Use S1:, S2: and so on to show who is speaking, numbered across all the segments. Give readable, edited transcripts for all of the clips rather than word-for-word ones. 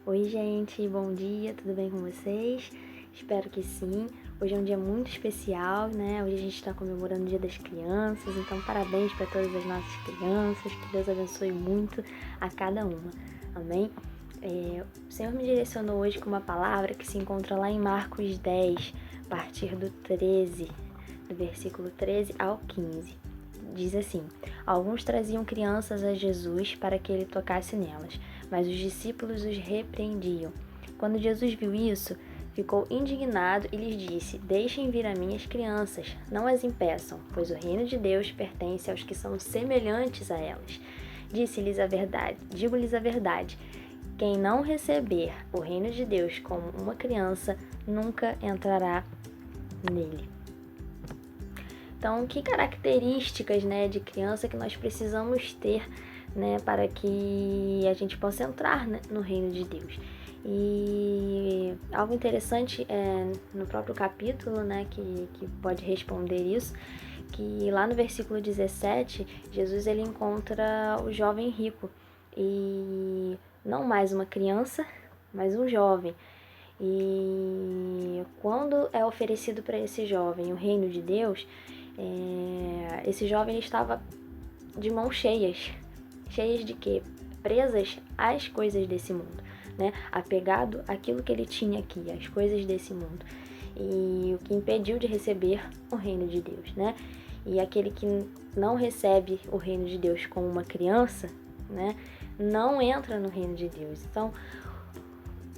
S1: Oi, gente, bom dia, tudo bem com vocês? Espero que sim. Hoje é um dia muito especial, né? Hoje a gente está comemorando o Dia das Crianças, então parabéns para todas as nossas crianças, que Deus abençoe muito a cada uma, amém? O Senhor me direcionou hoje com uma palavra que se encontra lá em Marcos 10, a partir do 13, do versículo 13 ao 15. Diz assim: alguns traziam crianças a Jesus para que ele tocasse nelas, mas os discípulos os repreendiam. Quando Jesus viu isso, ficou indignado e lhes disse: deixem vir a mim as crianças, não as impeçam, pois o reino de Deus pertence aos que são semelhantes a elas. Disse-lhes a verdade, digo-lhes a verdade, quem não receber o reino de Deus como uma criança, nunca entrará nele. Então, que características, de criança que nós precisamos ter, para que a gente possa entrar, no reino de Deus? E algo interessante no próprio capítulo, que pode responder isso, que lá no versículo 17, Jesus ele encontra o jovem rico e não mais uma criança, mas um jovem. E quando é oferecido para esse jovem o reino de Deus, esse jovem estava de mãos cheias. Cheias de quê? Presas às coisas desse mundo, apegado àquilo que ele tinha aqui, às coisas desse mundo. E o que impediu de receber o reino de Deus, E aquele que não recebe o reino de Deus como uma criança, não entra no reino de Deus. Então,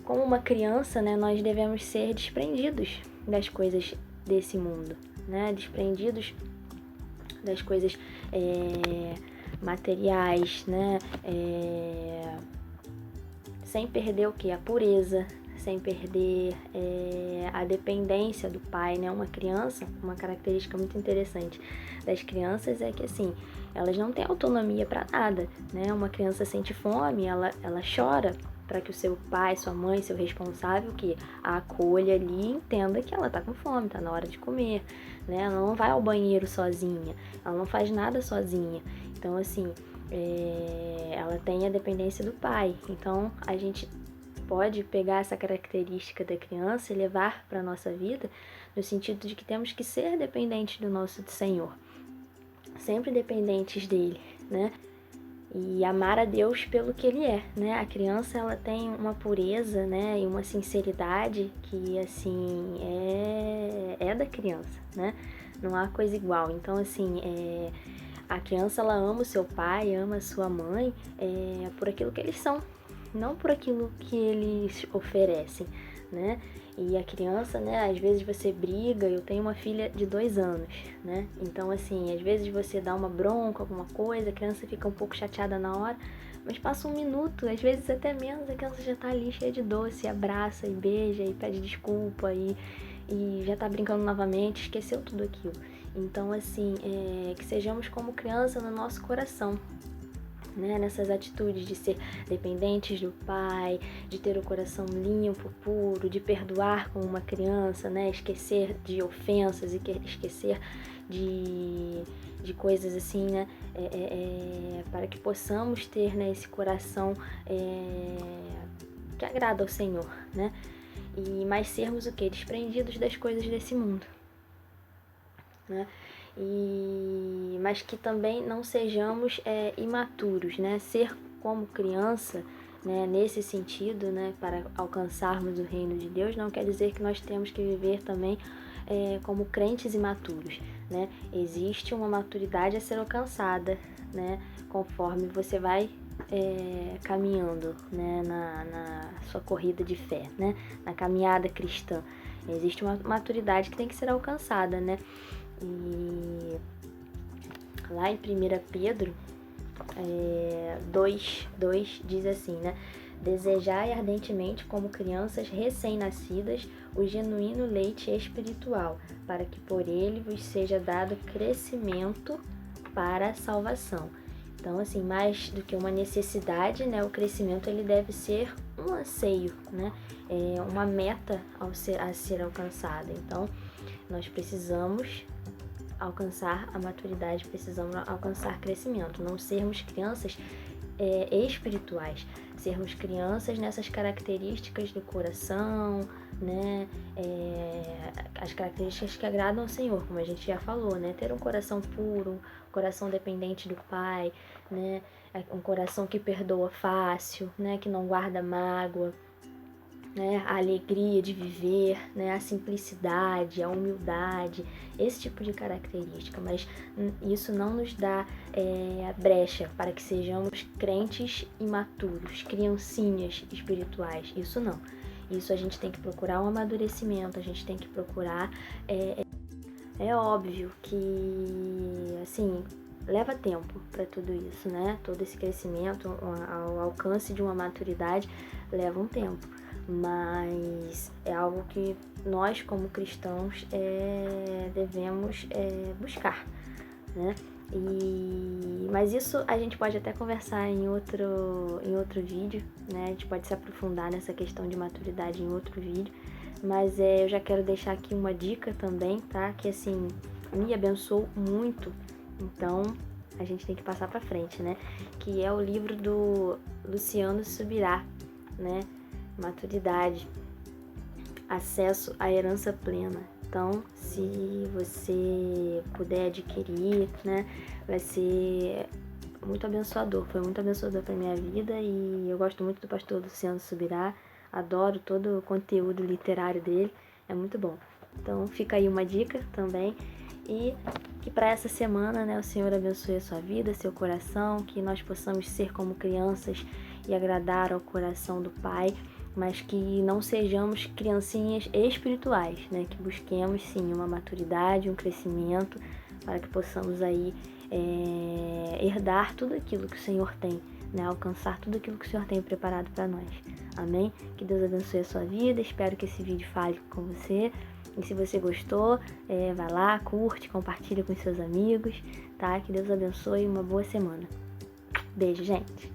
S1: como uma criança, nós devemos ser desprendidos das coisas desse mundo, desprendidos das coisas materiais, sem perder o que? A pureza, sem perder a dependência do pai, Uma criança, uma característica muito interessante das crianças é que, assim, elas não têm autonomia para nada, Uma criança sente fome, ela chora para que o seu pai, sua mãe, seu responsável, que a acolha ali e entenda que ela tá com fome, tá na hora de comer, Ela não vai ao banheiro sozinha, ela não faz nada sozinha. Então, assim, ela tem a dependência do pai. Então, a gente pode pegar essa característica da criança e levar para a nossa vida, no sentido de que temos que ser dependentes do nosso Senhor, sempre dependentes dele, E amar a Deus pelo que Ele é, A criança, ela tem uma pureza, e uma sinceridade que, assim, é da criança, Não há coisa igual. Então, assim, a criança, ela ama o seu pai, ama a sua mãe, por aquilo que eles são, não por aquilo que eles oferecem, E a criança, às vezes você briga. Eu tenho uma filha de 2 anos, Então, assim, às vezes você dá uma bronca, alguma coisa, a criança fica um pouco chateada na hora, mas passa 1 minuto, às vezes até menos, a criança já tá ali cheia de doce, abraça e beija e pede desculpa e já tá brincando novamente, esqueceu tudo aquilo. Então, assim, que sejamos como criança no nosso coração, nessas atitudes de ser dependentes do pai, de ter o coração limpo, puro, de perdoar como uma criança, esquecer de ofensas e esquecer de coisas assim, para que possamos ter, esse coração que agrada ao Senhor, E mais sermos o quê? Desprendidos das coisas desse mundo, mas que também não sejamos imaturos, Ser como criança, nesse sentido, para alcançarmos o reino de Deus, não quer dizer que nós temos que viver também como crentes imaturos, Existe uma maturidade a ser alcançada, conforme você vai caminhando, na sua corrida de fé, na caminhada cristã. Existe uma maturidade que tem que ser alcançada, E lá em 1 Pedro 2 diz assim, desejai ardentemente como crianças recém-nascidas o genuíno leite espiritual, para que por ele vos seja dado crescimento para a salvação. Então, assim, mais do que uma necessidade, o crescimento ele deve ser um anseio, uma meta a ser alcançada. Então, nós precisamos alcançar a maturidade, precisamos alcançar crescimento, não sermos crianças espirituais, sermos crianças nessas características do coração, né? As características que agradam ao Senhor, como a gente já falou, né? Ter um coração puro, um coração dependente do Pai, né? Um coração que perdoa fácil, né? Que não guarda mágoa, né? A alegria de viver, né? A simplicidade, a humildade, esse tipo de característica, mas isso não nos dá brecha para que sejamos crentes imaturos, criancinhas espirituais, isso não. Isso a gente tem que procurar um amadurecimento, a gente tem que procurar... É óbvio que, assim, leva tempo para tudo isso, né? Todo esse crescimento, ao alcance de uma maturidade, leva um tempo. Mas é algo que nós, como cristãos, devemos buscar, né? Mas isso a gente pode até conversar em outro vídeo, né? A gente pode se aprofundar nessa questão de maturidade em outro vídeo. Mas eu já quero deixar aqui uma dica também, tá? Que, assim, me abençoou muito. Então, a gente tem que passar pra frente, né? Que é o livro do Luciano Subirá, né? Maturidade, acesso à herança plena. Então, se você puder adquirir, né, vai ser muito abençoador. Foi muito abençoador para minha vida e eu gosto muito do pastor Luciano Subirá. Adoro todo o conteúdo literário dele, é muito bom. Então, fica aí uma dica também. E que para essa semana, né, o Senhor abençoe a sua vida, seu coração, que nós possamos ser como crianças e agradar ao coração do Pai, mas que não sejamos criancinhas espirituais, né? Que busquemos sim uma maturidade, um crescimento, para que possamos aí herdar tudo aquilo que o Senhor tem, né? Alcançar tudo aquilo que o Senhor tem preparado para nós. Amém? Que Deus abençoe a sua vida, espero que esse vídeo fale com você. E se você gostou, vai lá, curte, compartilha com seus amigos, tá? Que Deus abençoe e uma boa semana. Beijo, gente!